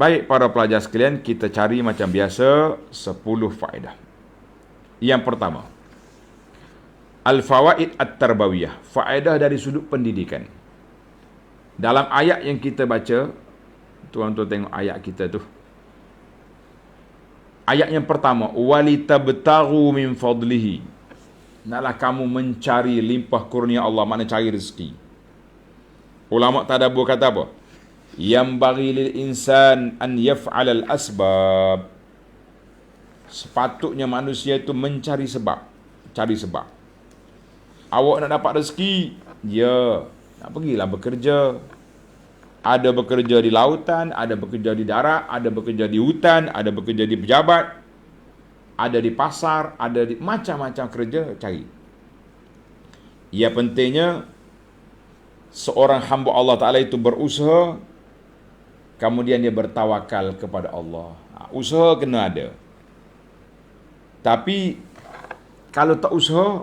Baik para pelajar sekalian, kita cari macam biasa 10 faedah. Yang pertama, Al-Fawaid At-Tarbawiyah, faedah dari sudut pendidikan. Dalam ayat yang kita baca, tuan-tuan tengok ayat kita tu. Ayat yang pertama, walitabtaghu min fadlihi. Naklah kamu mencari limpah kurnia Allah, makna cari rezeki. Ulama tadabbur kata apa? Yang bagi lil insan an yaf'alal asbab. Sepatutnya manusia itu mencari sebab. Cari sebab. Awak nak dapat rezeki, ya, nak pergilah bekerja. Ada bekerja di lautan, ada bekerja di darat, ada bekerja di hutan, ada bekerja di pejabat, ada di pasar, ada di macam-macam kerja, cari. Ya, pentingnya seorang hamba Allah Ta'ala itu berusaha, kemudian dia bertawakal kepada Allah. Usaha kena ada. Tapi kalau tak usaha,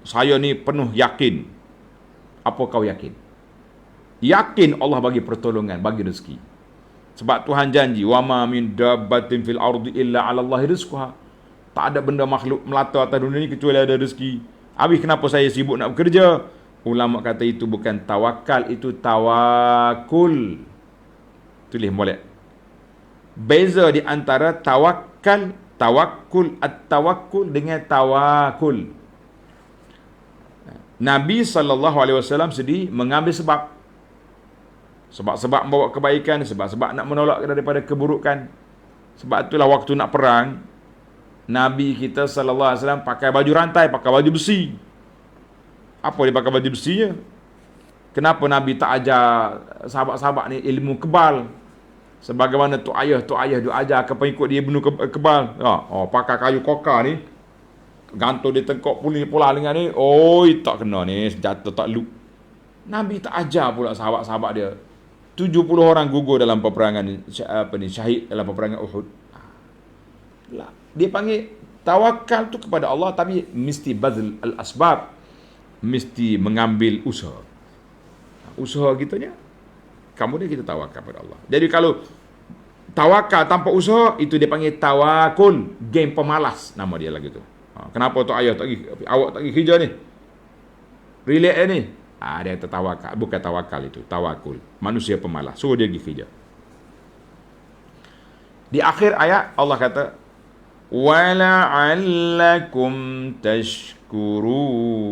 saya ni penuh yakin. Apa kau yakin? Yakin Allah bagi pertolongan, bagi rezeki. Sebab Tuhan janji, wa ma min dabbatin fil ardi illa 'ala Allahi rizquha. Tak ada benda makhluk melata atas dunia ni kecuali ada rezeki. Habis kenapa saya sibuk nak bekerja? Ulama kata itu bukan tawakal, itu tawakul. Tulis molek. Beza di antara tawakal, tawakul, at-tawakul dengan tawakul. Nabi SAW sedih mengambil sebab. Sebab-sebab membawa kebaikan, sebab-sebab nak menolak daripada keburukan. Sebab itulah waktu nak perang, Nabi kita SAW pakai baju rantai, pakai baju besi. Apa dia pakai baju besinya? Kenapa Nabi tak ajar sahabat-sahabat ni ilmu kebal? Sebagaimana Tok Ayah dia ajar ke pengikut dia ilmu kebal. Pakai kayu kokar ni, gantung di tengkok pula dengan ni. Tak kena ni, senjata tak loop. Nabi tak ajar pula sahabat-sahabat dia. 70 orang gugur dalam peperangan syahid dalam peperangan Uhud. Dia panggil tawakal tu kepada Allah, tapi mesti bazl al-asbab, mesti mengambil usaha. Usaha kitanya, kemudian kita tawakal kepada Allah. Jadi kalau tawakal tanpa usaha, itu dia panggil tawakul, game pemalas nama dia lagi tu. Kenapa tu ayah tak pergi, awak tak pergi kerja ni? Relax ni. Dia kata tawakal, bukan tawakal itu, tawakul. Manusia pemalas, suruh dia pergi kerja. Di akhir ayat Allah kata, wala'allakum tashkurun.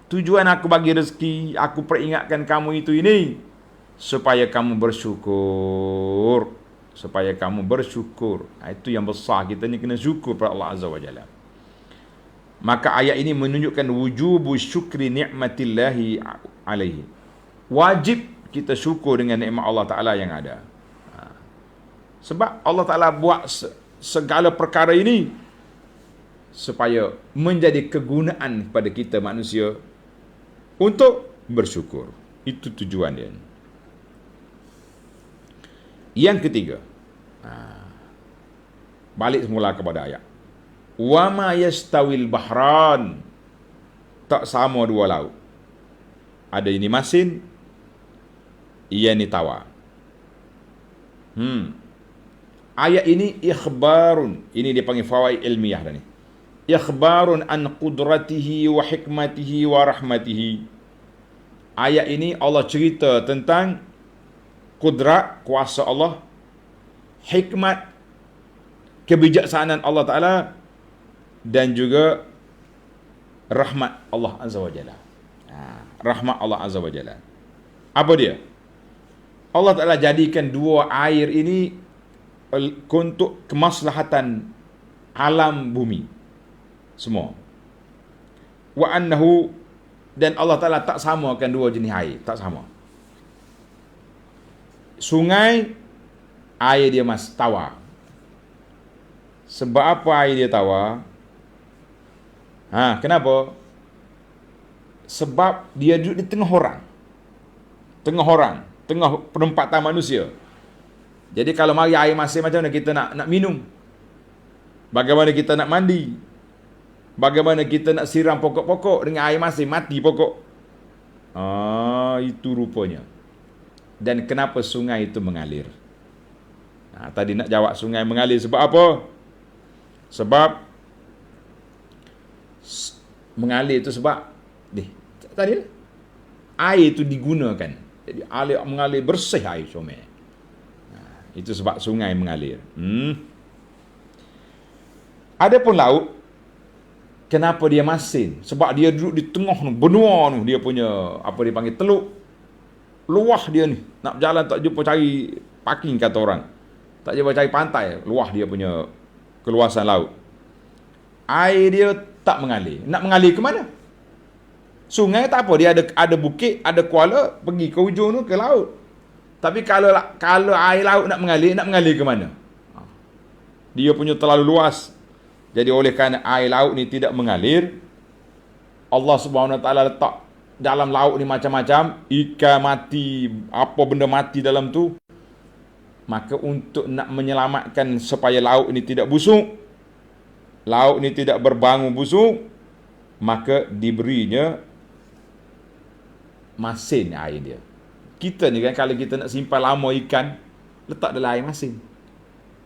Tujuan aku bagi rezeki, aku peringatkan kamu itu ini, supaya kamu bersyukur. Supaya kamu bersyukur. Itu yang besar, kita ni kena syukur pada Allah Azza wa Jalla. Maka ayat ini menunjukkan wujubu syukri ni'matillahi alaihi. Wajib kita syukur dengan nikmat Allah Ta'ala yang ada. Sebab Allah Ta'ala buat segala perkara ini supaya menjadi kegunaan kepada kita manusia untuk bersyukur. Itu tujuan dia. Yang ketiga, balik semula kepada ayat. Wa ma yastawil bahran. Tak sama dua laut. Ada ini masin, ia ni tawar. Ayat ini ikhbarun. Ini dia panggil fawaid ilmiah dah ni. Ikhbarun an qudratihi wa hikmatihi wa rahmatihi. Ayat ini Allah cerita tentang kudrat, kuasa Allah, hikmat, kebijaksanaan Allah Ta'ala, dan juga rahmat Allah Azza wa Jalla. Rahmat Allah Azza wa Jalla. Apa dia? Allah Ta'ala jadikan dua air ini untuk kemaslahatan alam bumi semua. Wa annahu, dan Allah Ta'ala tak samakan dua jenis air, tak sama. Sungai, air dia tawar. Sebab apa air dia tawar? Kenapa? Sebab dia duduk di tengah orang, tengah penempatan manusia. Jadi kalau mari air masin, macam mana kita nak minum? Bagaimana kita nak mandi? Bagaimana kita nak siram pokok-pokok dengan air masin? Mati pokok. Itu rupanya. dan kenapa sungai itu mengalir. Tadi nak jawab sungai mengalir sebab apa? Sebab mengalir itu sebab tadi air itu digunakan. Jadi air mengalir bersih air comel. Itu sebab sungai mengalir. Adapun laut, kenapa dia masin? Sebab dia duduk di tengah benua tu, dia punya apa dia panggil teluk. Luah dia ni. Nak berjalan tak jumpa cari parking kata orang. Tak jumpa cari pantai. Luah dia punya keluasan laut. Air dia tak mengalir. Nak mengalir ke mana? Sungai tak apa, dia ada bukit, ada kuala, pergi ke ujung tu ke laut. Tapi kalau air laut nak mengalir ke mana? Dia punya terlalu luas. Jadi oleh kerana air laut ni tidak mengalir, Allah Subhanahu Wa Taala letak dalam laut ni macam-macam, ikan mati, apa benda mati dalam tu. Maka untuk nak menyelamatkan supaya laut ni tidak busuk, laut ni tidak berbangun busuk, maka diberinya masin air dia. Kita ni kan, kalau kita nak simpan lama ikan, letak dalam air masin.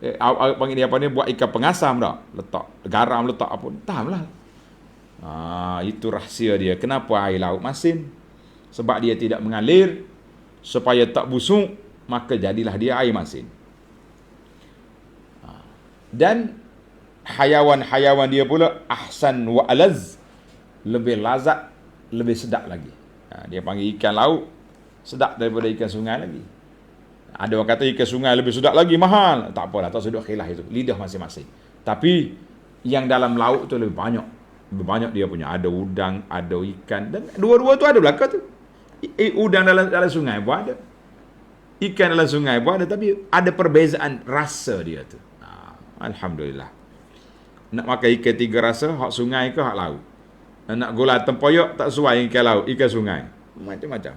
Panggil dia apa ni, buat ikan pengasam dah, letak garam, letak apa, tahamlah. Itu rahsia dia. Kenapa air laut masin? Sebab dia tidak mengalir, supaya tak busuk, maka jadilah dia air masin. Dan hayawan-hayawan dia pula ahsan wa alaz, lebih lazat, lebih sedap lagi. Dia panggil ikan laut sedap daripada ikan sungai lagi. Ada orang kata ikan sungai lebih sedap lagi, mahal. Tak apalah, tak sudut khilaf itu, lidah masing-masing. Tapi yang dalam laut tu lebih banyak. Lebih banyak dia punya. Ada udang, ada ikan, dan dua-dua tu ada belakang tu. Udang dalam sungai pun ada, ikan dalam sungai pun ada, tapi ada perbezaan rasa dia tu. Alhamdulillah. Nak makan ikan 3 rasa, hak sungai ke hak laut. Nak gulai tempoyak tak sesuai ikan laut, ikan sungai. Macam-macam.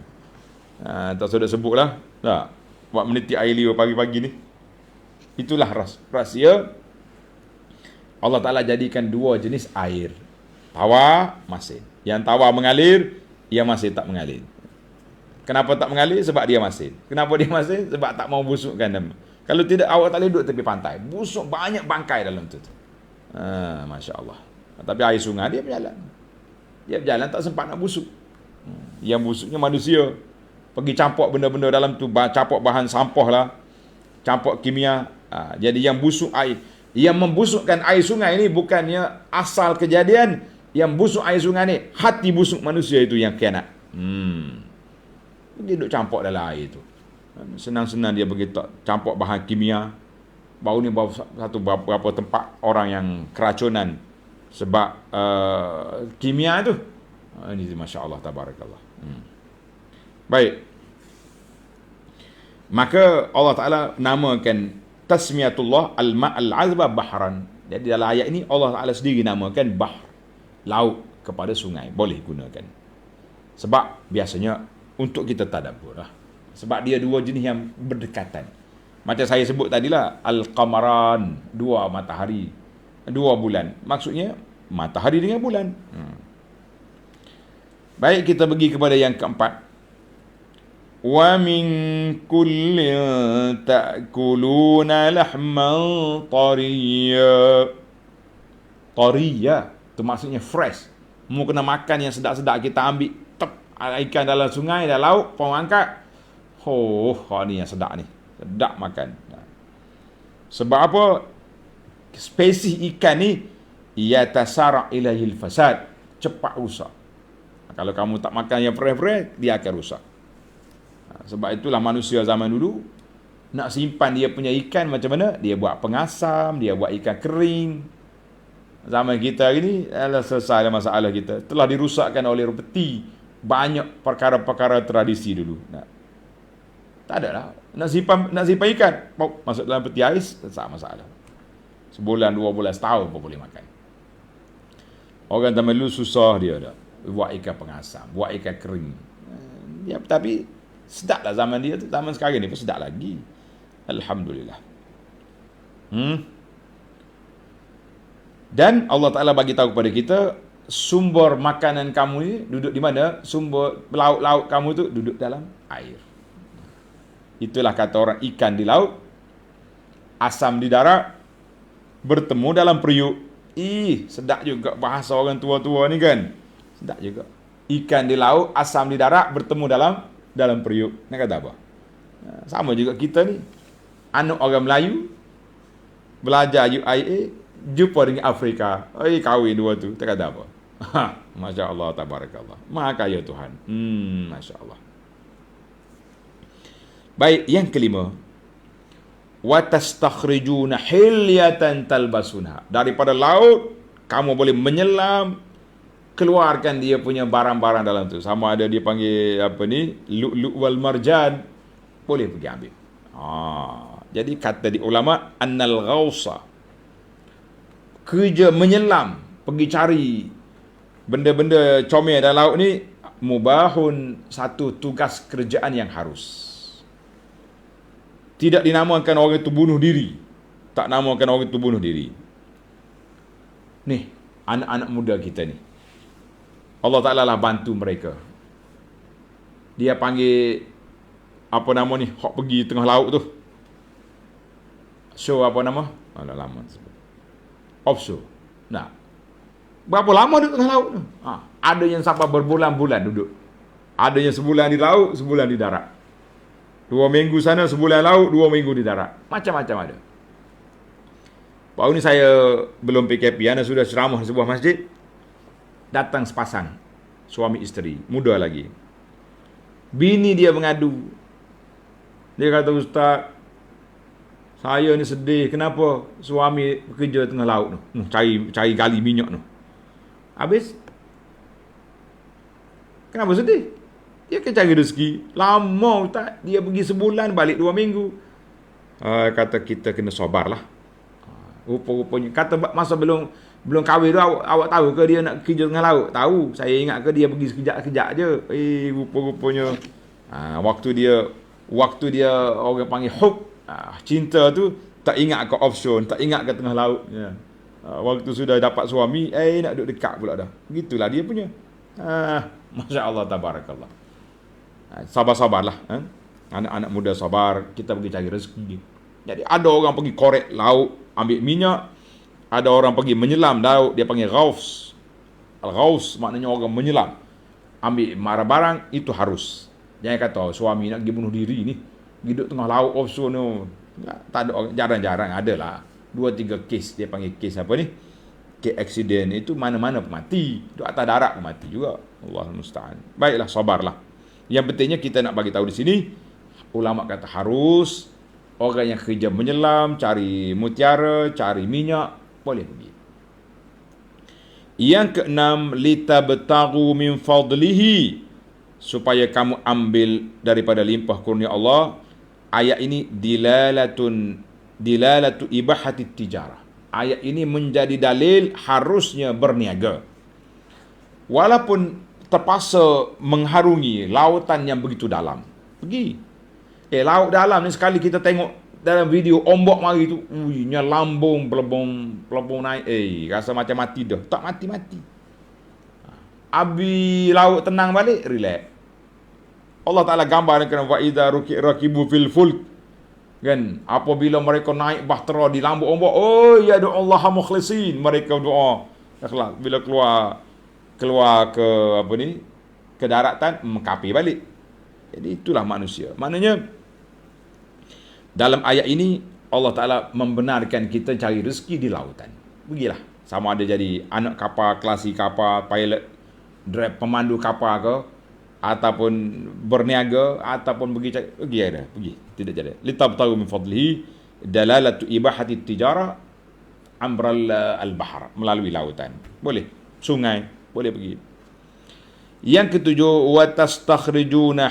Tak sudah sebutlah. Tak. Buat meniti air liur pagi-pagi ni. Itulah rahsia. Allah Ta'ala jadikan 2 jenis air. Tawar, masin. Yang tawar mengalir, yang masin tak mengalir. Kenapa tak mengalir? Sebab dia masin. Kenapa dia masin? Sebab tak mau busukkan. Kalau tidak, awak tak boleh duduk tepi pantai. Busuk, banyak bangkai dalam tu. Masya Allah. Tapi air sungai dia berjalan. Dia berjalan tak sempat nak busuk. Yang busuknya manusia. Pergi campur benda-benda dalam tu, campur bahan sampah lah, campur kimia. Jadi yang busuk air, yang membusukkan air sungai ni bukannya asal kejadian. Yang busuk air sungai ni, hati busuk manusia itu yang khianat. Dia duduk campur dalam air tu. Senang-senang dia pergi campur bahan kimia. Baru ni beberapa tempat orang yang keracunan sebab kimia tu. Ini Masya Allah, tabarakallah. Baik. Maka Allah Ta'ala namakan tasmiyatullah al-ma'al azba bahran. Jadi dalam ayat ini Allah Ta'ala sendiri namakan bahr, laut, kepada sungai. Boleh gunakan. Sebab biasanya untuk kita tadabbur lah. Sebab dia 2 jenis yang berdekatan. Macam saya sebut tadilah, al-qamaran, 2 matahari, 2 bulan. Maksudnya matahari dengan bulan. Baik, kita pergi kepada yang keempat. Wa min kullin ta'kuluna lahman tariya. Tariya tu maksudnya fresh. Mu kena makan yang sedap-sedap, kita ambil ikan dalam sungai, dalam laut, pun angkat. Ni yang sedap ni. Sedap makan. Sebab apa? Spesies ikan ni yatasara' ilahil fasad, cepat rusak. Kalau kamu tak makan yang fresh-fresh, dia akan rusak. Sebab itulah manusia zaman dulu nak simpan dia punya ikan macam mana? Dia buat pengasam, dia buat ikan kering. Zaman kita hari ni selesai masalah kita. Telah dirusakkan oleh peti banyak perkara-perkara tradisi dulu. Tak ada lah. Nak simpan ikan, masuk dalam peti ais, tak masalah. Sebulan, 2 bulan, setahun pun boleh makan. Orang zaman dulu susah dia dah. Buat ikan pengasam, buat ikan kering. Ya, tapi sedap lah zaman dia tu. Zaman sekarang ni pun sedap lagi. Alhamdulillah. Dan Allah Ta'ala bagi tahu kepada kita, sumber makanan kamu ni duduk di mana? Sumber laut-laut kamu tu duduk dalam air. Itulah kata orang, ikan di laut, asam di darat, bertemu dalam periuk. Sedap juga bahasa orang tua-tua ni kan. Sedap juga. Ikan di laut, asam di darat, bertemu dalam periuk. Nak kata apa? Sama juga kita ni. Anak orang Melayu, belajar UIA, jumpa dengan Afrika. Kahwin dua tu. Tak kata apa? Masya Allah, tabarakallah. Maha kaya Tuhan. Masya Allah. Baik, yang kelima. وَتَسْتَخْرِجُونَ حِلْيَةً تَلْبَسُونَهَا. Daripada laut, kamu boleh menyelam, keluarkan dia punya barang-barang dalam tu. Sama ada dia panggil apa ni, lu'lu' wal marjan, boleh pergi ambil. Jadi kata di ulama, annal ghausa, kerja menyelam, pergi cari benda-benda comel dalam laut ni, mubahun, satu tugas kerjaan yang harus. Tidak dinamakan orang itu bunuh diri. Tak namakan orang itu bunuh diri. Ni, anak-anak muda kita ni, Allah Ta'ala lah bantu mereka. Dia panggil, apa nama ni, hok pergi tengah laut tu. Show apa nama? Alah, lama sebut. Offshore. Nah, berapa lama duduk tengah laut tu? Ada yang sampai berbulan-bulan duduk. Ada yang sebulan di laut, sebulan di darat. 2 minggu sana, sebulan laut, 2 minggu di darat. Macam-macam ada. Baru ni saya belum PKP, anda sudah ceramah di sebuah masjid. Datang sepasang suami isteri, muda lagi. Bini dia mengadu. Dia kata, Ustaz, saya ni sedih. Kenapa suami bekerja tengah laut tu? Cari gali minyak tu. Habis, kenapa sedih? Dia akan cari rezeki. Lama Ustaz. Dia pergi sebulan, balik 2 minggu. Kata kita kena sabarlah. Rupa-rupanya. Kata masa belum kahwin tu, awak tahu ke dia nak kerja tengah laut? Tahu. Saya ingat ke dia pergi sekejap-sekejap je. Rupa-rupanya. Waktu dia orang panggil hub. Cinta tu, tak ingat ke offshore, tak ingat ke tengah laut. Waktu sudah dapat suami, nak duduk dekat pula dah. Begitulah dia punya. Masya Allah, tabarakallah. Sabar-sabarlah. Anak-anak muda sabar. Kita pergi cari rezeki. Jadi ada orang pergi korek laut, ambil minyak. Ada orang pergi menyelam laut, dia panggil ghaus. Al-ghaus maknanya orang menyelam, ambil barang-barang. Itu harus. Jangan kata suami nak pergi bunuh diri ni, hidup tengah laut offshore ni. Tak ada, jarang-jarang ada lah 2-3 kes. Dia panggil kes apa ni, kes accident. Itu mana-mana pun mati. Itu atas darat pun mati juga. Allah musta'an. Baiklah, sabarlah. Yang pentingnya kita nak bagi tahu di sini, ulama kata harus. Orang yang kerja menyelam, cari mutiara, cari minyak, boleh pergi. Yang keenam, litabtaghu min fadlihi, supaya kamu ambil daripada limpah kurnia Allah. Ayat ini dilalatu ibahati tijarah. Ayat ini menjadi dalil harusnya berniaga. Walaupun terpaksa mengharungi lautan yang begitu dalam, pergi. Laut dalam ni sekali kita tengok dalam video ombak mari tu, lambung pelabung naik, rasa macam mati dah. Tak mati-mati. Abi laut tenang balik, relax. Allah Ta'ala gambarkan, wa idza rakibu fil fulk, kan, apabila mereka naik bahtera di lambung ombak, ya doa Allah mukhlisin, mereka doa ikhlas. Bila keluar ke apa ni, ke daratan, mengkapi balik. Jadi itulah manusia. Maknanya dalam ayat ini Allah Ta'ala membenarkan kita cari rezeki di lautan. Pergilah. Sama ada jadi anak kapal, kelasi kapal, pilot, pemandu kapal ke, ataupun berniaga, ataupun pergi ada. Pergi. Tidak jadi. Litabtaghu min fadlihi dalalatu ibahati tijarah amral al-bahr, melalui lautan. Boleh. Sungai, boleh pergi. Yang ketujuh, wa tastakhrijuna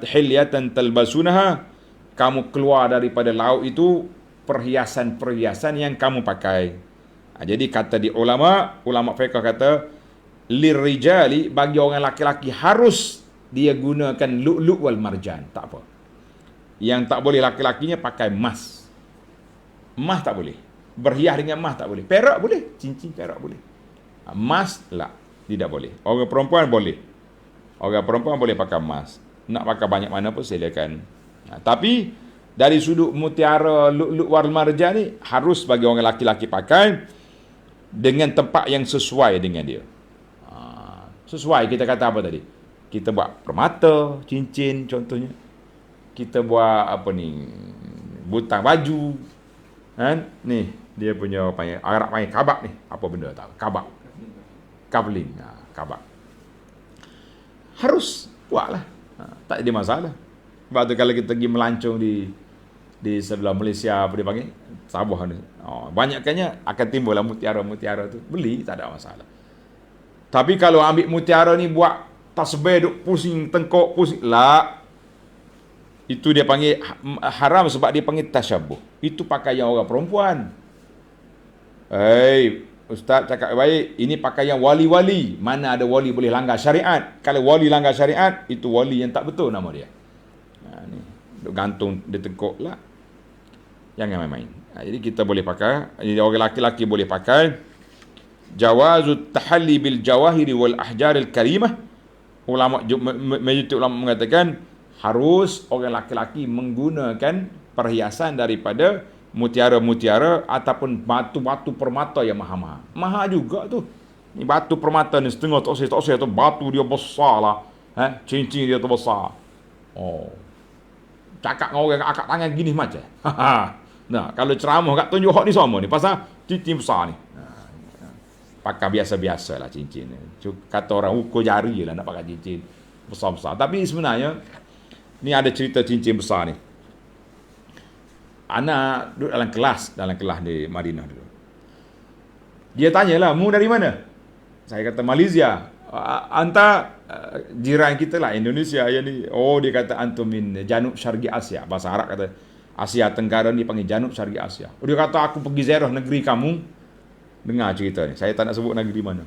hilyatan talbasunaha, kamu keluar daripada laut itu perhiasan-perhiasan yang kamu pakai. Jadi kata di ulama fiqh kata, lirijali, bagi orang laki-laki harus dia gunakan lu'lu' wal marjan. Tak apa. Yang tak boleh laki-lakinya pakai emas. Emas tak boleh. Berhias dengan emas tak boleh. Perak boleh. Cincin perak boleh. Emas lah. Tidak boleh. Orang perempuan boleh. Orang perempuan boleh pakai emas. Nak pakai banyak mana pun silakan. Tapi dari sudut mutiara, lu'lu' wal marjan ni harus bagi orang laki-laki pakai dengan tempat yang sesuai dengan dia. Sesuai, kita kata apa tadi? Kita buat permata, cincin contohnya. Kita buat apa ni, butang baju. Kan? Ni, dia punya panggil, Arab panggil kabak ni. Apa benda tahu? Kabak. Kavling. Kabak. Harus buatlah. Tak ada masalah. Sebab tu kalau kita pergi melancong di sebelah Malaysia, apa dia panggil? Sabah ni. Banyakkannya akan timbullah mutiara-mutiara tu. Beli, tak ada masalah. Tapi kalau ambil mutiara ni buat tasbih, duk pusing tengkok, pusing. Itu dia panggil haram sebab dia panggil tasyabuh. Itu pakaian orang perempuan. Ustaz cakap baik, ini pakaian wali-wali. Mana ada wali boleh langgar syariat. Kalau wali langgar syariat, itu wali yang tak betul nama dia. Ni, duk gantung di tengkok lah. Jangan main-main. Jadi kita boleh pakai, jadi orang laki-laki boleh pakai jawazut tahalli bil jawahiri wal ahjaril karimah. Majoriti ulama mengatakan harus orang laki-laki menggunakan perhiasan daripada mutiara-mutiara ataupun batu-batu permata yang mahal-mahal. Mahal juga tu. Ni batu permata ni setengah tak oseh tu, batu dia besar lah. Cincin dia tu besar. Cakap dengan orang akak tangan gini macam. Nah, kalau ceramah kat tunjuk hak ni sama ni pasal cincin besar ni. Pakai biasa-biasa lah cincin. Kata orang ukur jari lah nak pakai cincin besar-besar. Tapi sebenarnya ni ada cerita cincin besar ni. Anak duduk dalam kelas di Madinah dulu. Dia tanyalah, mu dari mana? Saya kata Malaysia. Anta jiran kita lah Indonesia yang ni. Dia kata antum min Janub Syarqi Asia. Bahasa Arab kata Asia Tenggara ni panggil Janub Syarqi Asia. Dia kata aku pergi ziarah negeri kamu. Dengar cerita ni. Saya tak nak sebut negeri mana.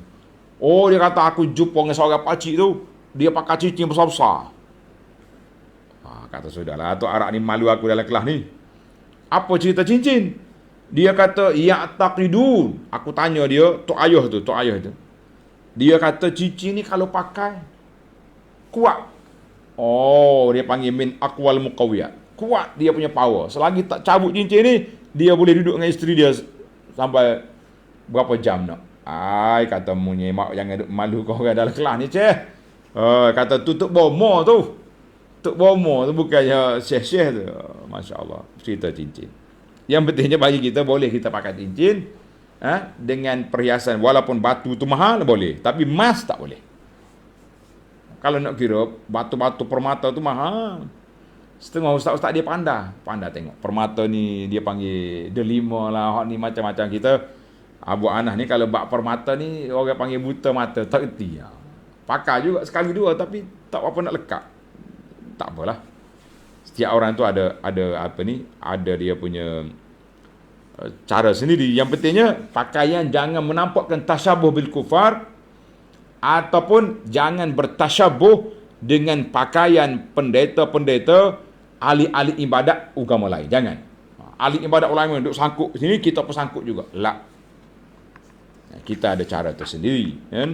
Dia kata aku jumpa dengan seorang pakcik tu. Dia pakai cincin besar-besar. Kata sudahlah, Tok Arak ni malu aku dalam kelas ni. Apa cerita cincin? Dia kata ya'taqidun. Aku tanya dia, Tok Ayah tu. Dia kata cincin ni kalau pakai kuat. Dia panggil min aqwal muqawiyat. Kuat dia punya power. Selagi tak cabut cincin ni, dia boleh duduk dengan isteri dia sampai berapa jam nak. Kata munyi mak jangan duk malu kau orang dalam kelas ni, Ceh. Kata tutup bomo tu. Tok bomo tu bukannya syekh-syekh tu. Masya-Allah, cerita cincin. Yang pentingnya bagi kita boleh kita pakai cincin dengan perhiasan walaupun batu tu mahal boleh, tapi emas tak boleh. Kalau nak kira batu-batu permata tu mahal. Setengah ustaz-ustaz dia pandai tengok. Permata ni dia panggil delima lah, hak ni macam-macam. Kita Abu Anas ni kalau bak permata ni orang panggil buta mata, tak erti. Pakai juga sekali dua tapi tak apa nak lekat. Tak apalah. Setiap orang tu ada apa ni? Ada dia punya cara sendiri. Yang pentingnya pakaian jangan menampakkan tasyabuh bil kufar ataupun jangan bertasyabuh dengan pakaian pendeta-pendeta ahli-ahli ibadat agama lain. Jangan. Ahli ibadat ulama duduk sangkut sini, kita pun sangkut juga. Kita ada cara tersendiri, kan?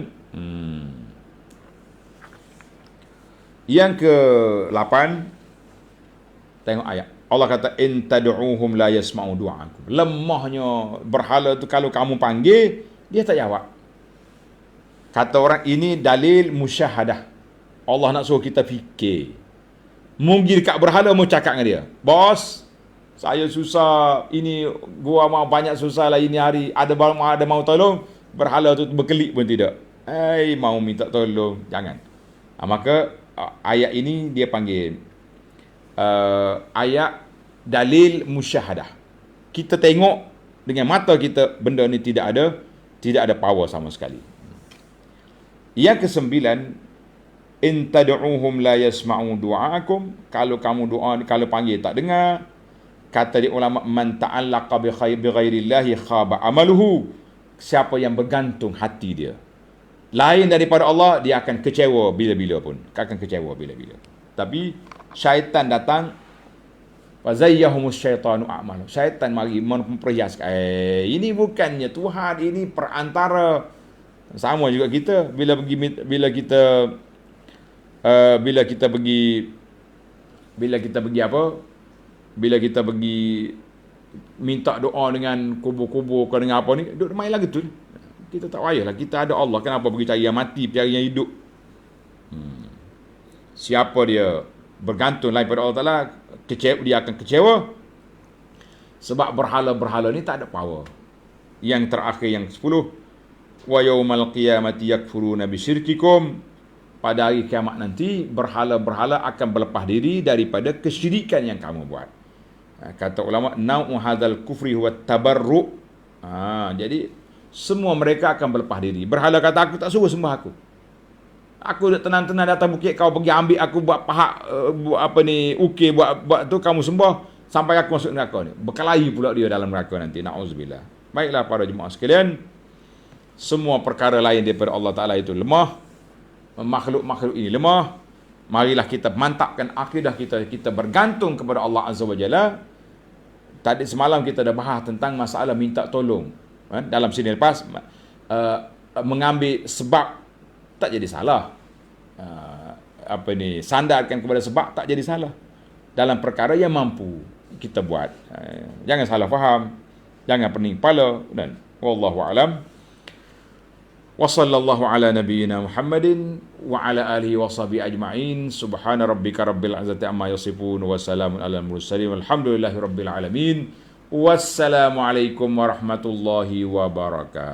Yang ke-8, tengok ayat. Allah kata in tad'uuhum la yasma'u du'aakum. Lemahnya berhala tu kalau kamu panggil, dia tak jawab. Kata orang ini dalil musyahadah. Allah nak suruh kita fikir. Mungkin dekat berhala mau cakap dengan dia, bos, saya susah, ini gua mau banyak susah lah ini hari, ada mau tolong. Berhala tu berkelip pun tidak. Mau minta tolong, jangan. Maka ayat ini dia panggil ayat dalil musyahadah. Kita tengok dengan mata kita, benda ni tidak ada power sama sekali. Yang ke-9, in tad'uuhum la yasma'u du'aakum. Kalau kamu doa, kalau panggil tak dengar. Kata di ulama, man ta'allaqa bi ghairillahi khaba amaluhu. Siapa yang bergantung hati dia lain daripada Allah, dia akan kecewa bila-bila pun. Akan kecewa bila-bila. Tapi syaitan datang, fazayyahumus syaitanu a'malu. Syaitan mari memperhiaskan. Ini bukannya Tuhan, ini perantara. Sama juga kita bila kita pergi Bila kita pergi apa? Bila kita pergi minta doa dengan kubur-kubur ke dengan apa ni, duduk main lagi tu. Kita tak payahlah, kita ada Allah. Kenapa pergi cari yang mati, cari yang hidup? Siapa dia bergantung lain pada Allah Ta'ala, dia akan kecewa. Sebab berhala-berhala ni tak ada power. Yang terakhir yang 10, wa yaumal qiyamati yakfuruna bisyirkikum. Pada hari kiamat nanti, berhala-berhala akan berlepas diri daripada kesyirikan yang kamu buat. Kata ulama, nau'u hadzal kufri huwa tabarru'. Jadi semua mereka akan berlepas diri. Berhala kata, aku tak suruh sembah aku. Aku dah tenang-tenang datang bukit, kau pergi ambil aku buat pahak, buat apa ni, ukir, buat tu kamu sembah sampai aku masuk neraka ni. Berkelahi pula dia dalam neraka nanti. Na'udzubillah. Baiklah para jemaah sekalian, semua perkara lain daripada Allah Ta'ala itu lemah. Makhluk-makhluk ini lemah. Marilah kita mantapkan akidah kita. Kita bergantung kepada Allah Azza wa Jalla. Tadi semalam kita dah bahas tentang masalah minta tolong. Dalam sini lepas, mengambil sebab tak jadi salah. Sandarkan kepada sebab tak jadi salah. Dalam perkara yang mampu kita buat. Jangan salah faham. Jangan pening kepala. Dan wallahu a'lam. Wa sallallahu ala nabiyyina Muhammadin wa ala alihi wa sahbihi ajma'in. Subhana rabbika rabbil izzati amma yasifun wa salamun alal mursalin walhamdulillahi rabbil alamin. Wassalamu alaikum warahmatullahi wabarakatuh.